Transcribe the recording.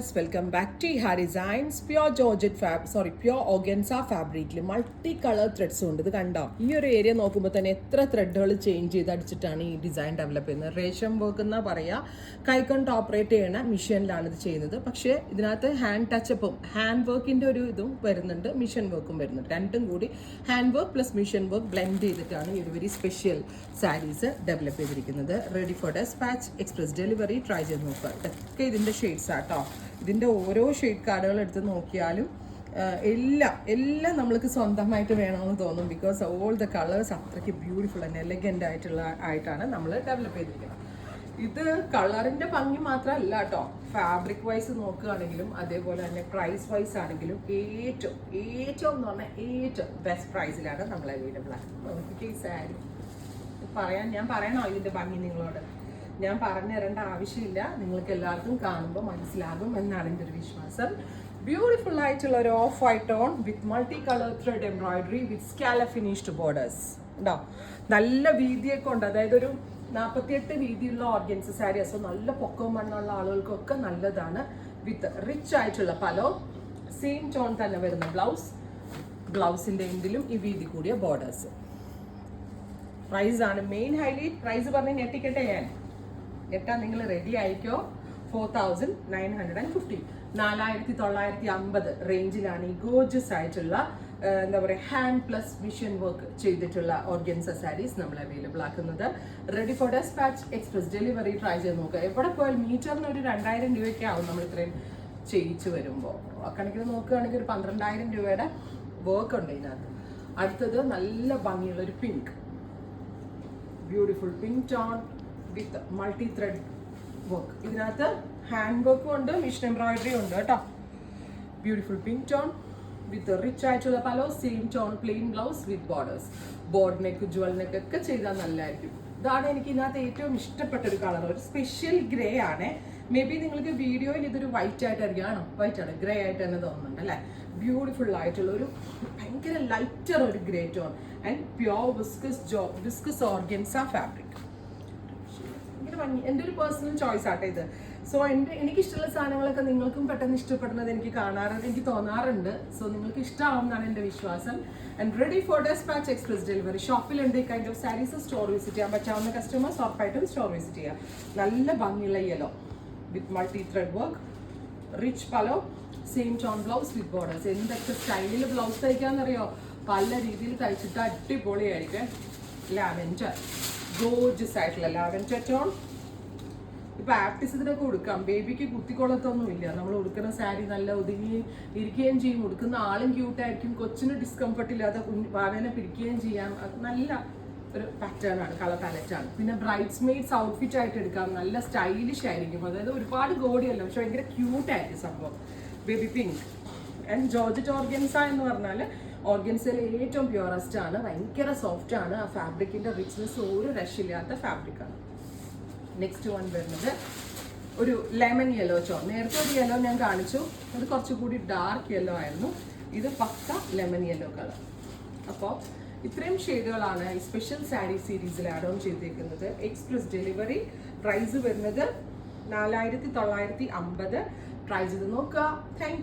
viewers, welcome back to Iha Designs. Pure Georgette pure organza fabric multi colour threads ഉണ്ട്. ഇത് കണ്ടോ, ഈ ഒരു ഏരിയ നോക്കുമ്പോൾ തന്നെ എത്ര ത്രെഡുകൾ ചേഞ്ച് ചെയ്ത് അടിച്ചിട്ടാണ് ഈ ഡിസൈൻ ഡെവലപ്പ് ചെയ്യുന്നത്. റേഷം വർക്ക് എന്നാ പറയുക, കൈക്കൊണ്ട് ഓപ്പറേറ്റ് ചെയ്യണ മെഷീനിലാണ് ഇത് ചെയ്യുന്നത്. പക്ഷേ ഇതിനകത്ത് ഹാൻഡ് ടച്ചപ്പും ഹാൻഡ് വർക്കിന്റെ ഒരു ഇതും വരുന്നുണ്ട്, മിഷൻ വർക്കും വരുന്നുണ്ട്. രണ്ടും കൂടി hand work plus machine work blend ചെയ്തിട്ടാണ് ഈ ഒരു വെരി സ്പെഷ്യൽ സാരീസ് ഡെവലപ്പ് ചെയ്തിരിക്കുന്നത്. Ready for despatch, express delivery. Try ചെയ്ത് നോക്കുക. ഇതൊക്കെ ഇതിൻ്റെ ഷെയ്ഡ്സ് ആട്ടോ. ഇതിൻ്റെ ഓരോ ഷെയ്ഡ് കാർഡുകൾ എടുത്ത് നോക്കിയാലും എല്ലാം നമ്മൾക്ക് സ്വന്തമായിട്ട് വേണമെന്ന് തോന്നും. ബിക്കോസ് ഓൾ ദ കളേഴ്സ് അത്രയ്ക്ക് ബ്യൂട്ടിഫുൾ ആൻഡ് എലഗൻ്റ് ആയിട്ടാണ് നമ്മൾ ഡെവലപ്പ് ചെയ്തിരിക്കുന്നത്. ഇത് കളറിൻ്റെ ഭംഗി മാത്രമല്ല കേട്ടോ, ഫാബ്രിക് വൈസ് നോക്കുകയാണെങ്കിലും അതേപോലെ തന്നെ പ്രൈസ് വൈസ് ആണെങ്കിലും ഏറ്റവും എന്ന് പറഞ്ഞാൽ ഏറ്റവും ബെസ്റ്റ് പ്രൈസിലാണ് നമ്മൾ അവൈലബിൾ ആണ്. നമുക്ക് ഈ സാരി ഞാൻ പറയണോ ഇതിൻ്റെ ഭംഗി നിങ്ങളോട്? ഞാൻ പറഞ്ഞു തരേണ്ട ആവശ്യമില്ല, നിങ്ങൾക്ക് എല്ലാവർക്കും കാണുമ്പോൾ മനസ്സിലാകും എന്നാണ് എൻ്റെ ഒരു വിശ്വാസം. ബ്യൂട്ടിഫുൾ ആയിട്ടുള്ള ഒരു of white tone with multi colour thread embroidery with scallop finished borders ഉണ്ടോ. നല്ല വീതിയൊക്കെ ഉണ്ട്, അതായത് ഒരു 48 വീതിയുള്ള ഓർഗൻസ സാരി. സോ നല്ല പൊക്കവും മണ്ണുള്ള ആളുകൾക്കൊക്കെ നല്ലതാണ്. വിത്ത് റിച്ച് ആയിട്ടുള്ള പലോ, സെയിം ടോൺ തന്നെ വരുന്ന ബ്ലൗസിൻ്റെ എൻഡിലും ഈ വീതി കൂടിയ ബോർഡേഴ്സ്. പ്രൈസ് ആണ് മെയിൻ ഹൈലൈറ്റ്. പ്രൈസ് പറഞ്ഞ് ഞെട്ടിക്കട്ടെ ഞെട്ടാൻ നിങ്ങൾ റെഡി ആയിക്കോ. 4950, 4950 റേഞ്ചിലാണ് ഈ ഗോർജസ് ആയിട്ടുള്ള എന്താ പറയുക ഹാൻഡ് പ്ലസ് മിഷൻ വർക്ക് ചെയ്തിട്ടുള്ള ഓർഗൻസ സാരീസ് നമ്മൾ അവൈലബിൾ ആക്കുന്നത്. Ready for despatch, express delivery. Try ചെയ്ത് നോക്കുക. എവിടെ പോയാൽ മീറ്ററിന് ഒരു 2000 രൂപയൊക്കെ ആവും നമ്മൾ ഇത്രയും ചെയ്യിച്ച് വരുമ്പോൾ. കണക്കിന് നോക്കുകയാണെങ്കിൽ ഒരു 12,000 രൂപയുടെ വർക്ക് ഉണ്ട് ഇതിനകത്ത്. അടുത്തത് നല്ല ഭംഗിയുള്ള ഒരു pink, beautiful pink tone with multi thread work. ഇതിനകത്ത് ഹാൻഡ് വർക്കും ഉണ്ട്, മിഷൻ എംബ്രോയിഡറി ഉണ്ട് കേട്ടോ. Beautiful pink tone with rich ആയിട്ടുള്ള pallu, same tone plain blouse with borders. Boat neck, jewel neck ഒക്കെ ചെയ്താൽ നല്ലതായിരിക്കും. ഇതാണ് എനിക്ക് ഇതിനകത്ത് ഏറ്റവും ഇഷ്ടപ്പെട്ട ഒരു കളർ. ഒരു സ്പെഷ്യൽ ഗ്രേ ആണ്. മേ ബി നിങ്ങൾക്ക് വീഡിയോയിൽ ഇതൊരു വൈറ്റ് ആയിട്ടായിരിക്കും. ആണോ? വൈറ്റ് ആണ്, ഗ്രേ ആയിട്ട് തന്നെ തോന്നുന്നുണ്ട് അല്ലേ? ബ്യൂട്ടിഫുൾ ആയിട്ടുള്ള ഒരു ഭയങ്കര ലൈറ്റർ ഒരു grey tone and pure viscous organza fabric. എൻ്റെ ഒരു പേഴ്സണൽ ചോയ്സ് ആട്ടെ ഇത്. സോ എനിക്കിഷ്ടമുള്ള സാധനങ്ങളൊക്കെ നിങ്ങൾക്കും പെട്ടെന്ന് ഇഷ്ടപ്പെടുന്നത് എനിക്ക് തോന്നാറുണ്ട്. സോ നിങ്ങൾക്ക് ഇഷ്ടമാവും എന്നാണ് എൻ്റെ വിശ്വാസം. And ready for despatch, express delivery. ഷോപ്പിലുണ്ട് ഈ kind of saris. Store visit ചെയ്യാൻ പറ്റാവുന്ന കസ്റ്റമേഴ്സ് ഉറപ്പായിട്ടും സ്റ്റോർ വിസിറ്റ് ചെയ്യാം. നല്ല ഭംഗിയുള്ള yellow with multi thread work, rich pallu, same tone blouse with borders. എന്തൊക്കെ സ്റ്റൈലിൽ ബ്ലൗസ് തയ്ക്കാന്നറിയോ? പല രീതിയിൽ തയ്ച്ചിട്ട് അടിപൊളിയായിരിക്കും. ലാവെൻഡർ, ഗോർജസ് ആയിട്ടുള്ള ലാവെൻഡർ ടോൺ. ഇപ്പൊ ആർട്ടിസ്റ്റിനൊക്കെ കൊടുക്കാം, ബേബിക്ക് കുത്തിക്കൊള്ളത്തൊന്നും ഇല്ല. നമ്മൾ ഉടുക്കുന്ന സാരി നല്ല ഒതുങ്ങി ഇരിക്കുകയും ചെയ്യും, ഉടുക്കുന്ന ആളും ക്യൂട്ടായിരിക്കും, കൊച്ചിന് ഡിസ്കംഫർട്ട് ഇല്ലാതെ വാവേനെ പിടിക്കുകയും ചെയ്യാം. നല്ല ഒരു പാറ്റേൺ ആണ്, കളർ പാലറ്റാണ്. പിന്നെ ബ്രൈഡ്സ് മെയ്ഡ്സ് ഔട്ട്ഫിറ്റ് ആയിട്ട് എടുക്കാം, നല്ല സ്റ്റൈലിഷ് ആയിരിക്കും. അതായത് ഒരുപാട് ഗോഡിയല്ല, പക്ഷെ ഭയങ്കര ക്യൂട്ടായിരിക്കും സംഭവം. Baby pink and georgette organza എന്ന് പറഞ്ഞാൽ ഓർഗൻസയിൽ ഏറ്റവും പ്യൂറസ്റ്റ് ആണ്, ഭയങ്കര സോഫ്റ്റ് ആണ്. ആ ഫാബ്രിക്കിന്റെ റിച്ച്നെസ് ഒരു രക്ഷയില്ലാത്ത ഫാബ്രിക്കാണ്. നെക്സ്റ്റ് വൺ വരുന്നത് ഒരു ലെമൺ യെല്ലോ ടോൺ. നേരത്തെ ഒരു യെല്ലോ ഞാൻ കാണിച്ചു, അത് കുറച്ചുകൂടി ഡാർക്ക് യെല്ലോ ആയിരുന്നു. ഇത് പക്ക ലെമൺ യെല്ലോ കളർ. അപ്പോൾ ഇത്രയും ഷെയ്ഡുകളാണ് ഈ സ്പെഷ്യൽ സാരി സീരീസിൽ ആഡ് ഓൺ ചെയ്തിരിക്കുന്നത്. Express delivery. പ്രൈസ് വരുന്നത് 4950. ട്രൈ ചെയ്ത് നോക്കുക. താങ്ക്